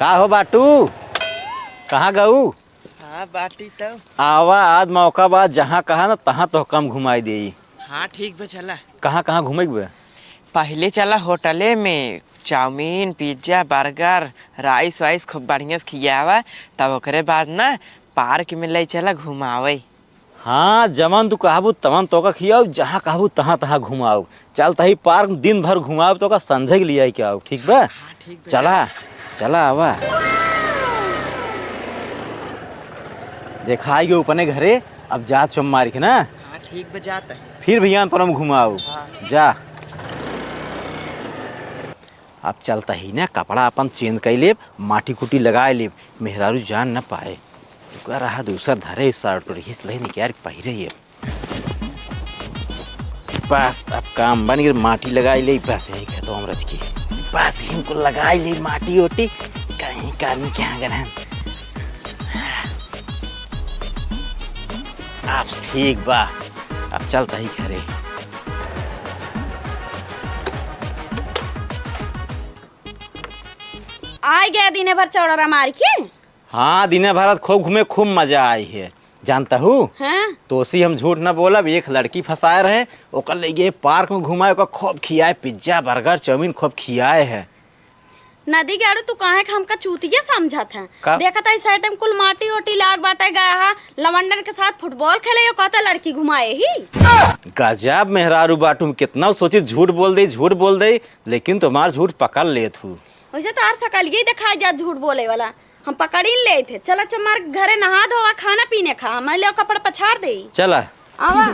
का हो बाटू कहाँ गऊ? हाँ बाटी तो। आवा आज मौका बाद जहाँ कहा ना तहाँ तो कम घुमाई दे। हाँ ठीक बा चला। कहाँ कहाँ घूमेगे? पहले चला होटले में चाउमीन पिज्जा बर्गर राइस वाइस खूब बढ़िया से खियावा तब ओकरे बाद ना पार्क में ले चला घुमावे। हाँ जमन तू कहबू तमन तो का खियाओ, जहाँ कहबू तहाँ तहाँ घुमाओ। चल तही पार्क दिन भर घुमाओ तो का संजय के लिए क्या आओ, ठीक बा? हाँ ठीक बा। चला चला आवा देखाई गए अपने घरे। अब जा चुम मार के ना हाँ ठीक बा जाता है। फिर भैया परम घुमाओ। हाँ। जा अब चलता ही ना कपड़ा अपन चेंज कर ले, माटी कुटी लगाए ले, मेहरारू जान न पाए। रुका रहा दूसरा धरे शर्ट और ये ले नहीं यार पहिरे ये। बस अब काम बन गया, माटी लगाए ले। बस यही कहता हूँ रज की, बस इनको लगाए ले माटी ओटी कहीं करनी क्या ग्रहण। अब ठीक बा, अब चलता ही घरे। आ गया दिन भर चौड़ा मार के। हाँ दिन भर खूब घूमे, खूब मजा आई है। जानता हूँ हाँ? तोसी हम झूठ न बोलब, एक लड़की फंसाए रहे ओकर ले गए पार्क में घुमाए, ओकर खूब खियाए पिज्जा बर्गर चाउमीन खूब खियाए है। नदी गाड़ू तू काहे का हमका चूतिया समझा था? देखा था इस टाइम कुल माटी ओटी लाग बाटे गया हा, लवंडन के साथ फुटबॉल खेले यो कहता लड़की घुमाए ही। गजब मेहरारू बाटू, कितना सोची झूठ बोल दे, लेकिन तुम्हार झूठ पकड़ लेत हूँ। वैसे तो हर सकल यही दिखाई जा झूठ बोले वाला, हम पकड़ ही ले थे। चला चमार घरे नहा धोवा खाना पीने खा, मैं ले कपड़ा पछाड़ दे। चला आवा